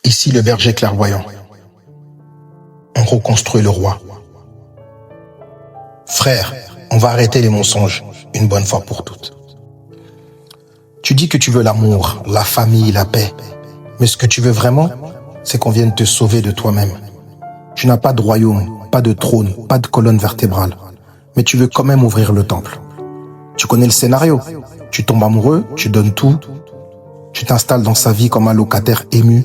Ici le berger clairvoyant. On reconstruit le roi. Frère, on va arrêter les mensonges, une bonne fois pour toutes. Tu dis que tu veux l'amour, la famille, la paix. Mais ce que tu veux vraiment, c'est qu'on vienne te sauver de toi-même. Tu n'as pas de royaume, pas de trône, pas de colonne vertébrale. Mais tu veux quand même ouvrir le temple. Tu connais le scénario. Tu tombes amoureux, tu donnes tout. Tu t'installes dans sa vie comme un locataire ému,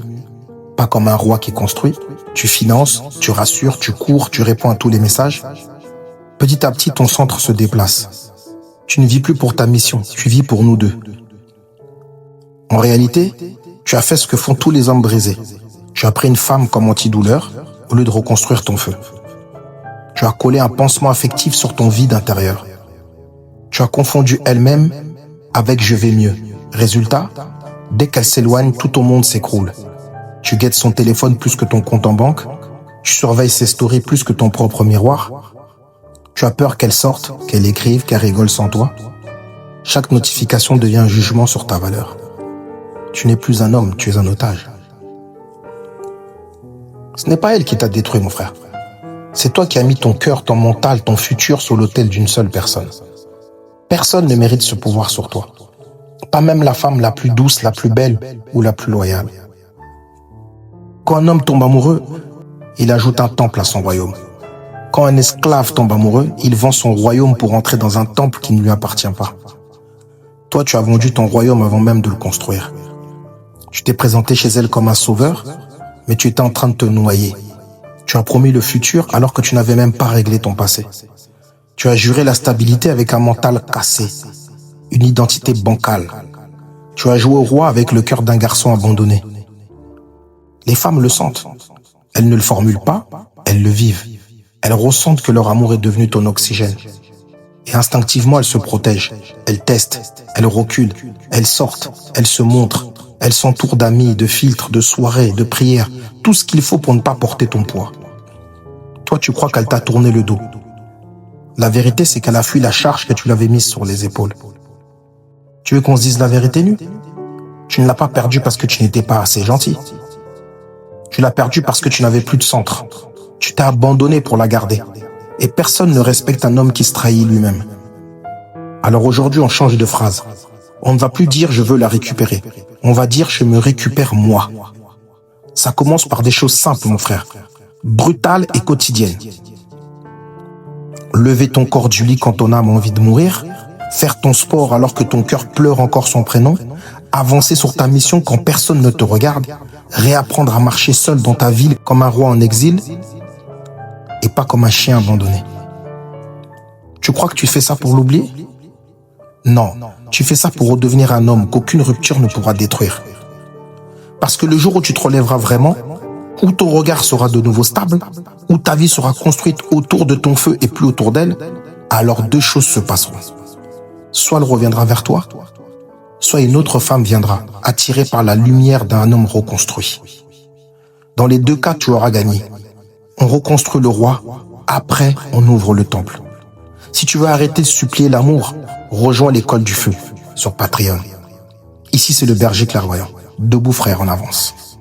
pas comme un roi qui construit. Tu finances, tu rassures, tu cours, tu réponds à tous les messages. Petit à petit, ton centre se déplace. Tu ne vis plus pour ta mission, tu vis pour nous deux. En réalité, tu as fait ce que font tous les hommes brisés. Tu as pris une femme comme antidouleur au lieu de reconstruire ton feu. Tu as collé un pansement affectif sur ton vide intérieur. Tu as confondu elle-même avec « je vais mieux ». Résultat, dès qu'elle s'éloigne, tout ton monde s'écroule. Tu guettes son téléphone plus que ton compte en banque. Tu surveilles ses stories plus que ton propre miroir. Tu as peur qu'elle sorte, qu'elle écrive, qu'elle rigole sans toi. Chaque notification devient un jugement sur ta valeur. Tu n'es plus un homme, tu es un otage. Ce n'est pas elle qui t'a détruit, mon frère. C'est toi qui as mis ton cœur, ton mental, ton futur sur l'autel d'une seule personne. Personne ne mérite ce pouvoir sur toi. Pas même la femme la plus douce, la plus belle ou la plus loyale. Quand un homme tombe amoureux, il ajoute un temple à son royaume. Quand un esclave tombe amoureux, il vend son royaume pour entrer dans un temple qui ne lui appartient pas. Toi, tu as vendu ton royaume avant même de le construire. Tu t'es présenté chez elle comme un sauveur, mais tu étais en train de te noyer. Tu as promis le futur alors que tu n'avais même pas réglé ton passé. Tu as juré la stabilité avec un mental cassé, une identité bancale. Tu as joué au roi avec le cœur d'un garçon abandonné. Les femmes le sentent. Elles ne le formulent pas, elles le vivent. Elles ressentent que leur amour est devenu ton oxygène. Et instinctivement, elles se protègent. Elles testent, elles reculent, elles sortent, elles se montrent. Elles s'entourent d'amis, de filtres, de soirées, de prières. Tout ce qu'il faut pour ne pas porter ton poids. Toi, tu crois qu'elle t'a tourné le dos. La vérité, c'est qu'elle a fui la charge que tu l'avais mise sur les épaules. Tu veux qu'on se dise la vérité nue? Tu ne l'as pas perdue parce que tu n'étais pas assez gentil. Tu l'as perdue parce que tu n'avais plus de centre. Tu t'es abandonné pour la garder. Et personne ne respecte un homme qui se trahit lui-même. Alors aujourd'hui, on change de phrase. On ne va plus dire « je veux la récupérer ». On va dire « je me récupère moi ». Ça commence par des choses simples, mon frère. Brutales et quotidiennes. Lever ton corps du lit quand ton âme a envie de mourir. Faire ton sport alors que ton cœur pleure encore son prénom. Avancer sur ta mission quand personne ne te regarde. Réapprendre à marcher seul dans ta ville comme un roi en exil. Et pas comme un chien abandonné. Tu crois que tu fais ça pour l'oublier? Non, tu fais ça pour redevenir un homme qu'aucune rupture ne pourra détruire. Parce que le jour où tu te relèveras vraiment, où ton regard sera de nouveau stable, où ta vie sera construite autour de ton feu et plus autour d'elle, alors deux choses se passeront. Soit elle reviendra vers toi, soit une autre femme viendra, attirée par la lumière d'un homme reconstruit. Dans les deux cas, tu auras gagné. On reconstruit le roi, après on ouvre le temple. Si tu veux arrêter de supplier l'amour, rejoins l'école du feu sur Patreon. Ici, c'est le berger clairvoyant. Debout frère, en avance.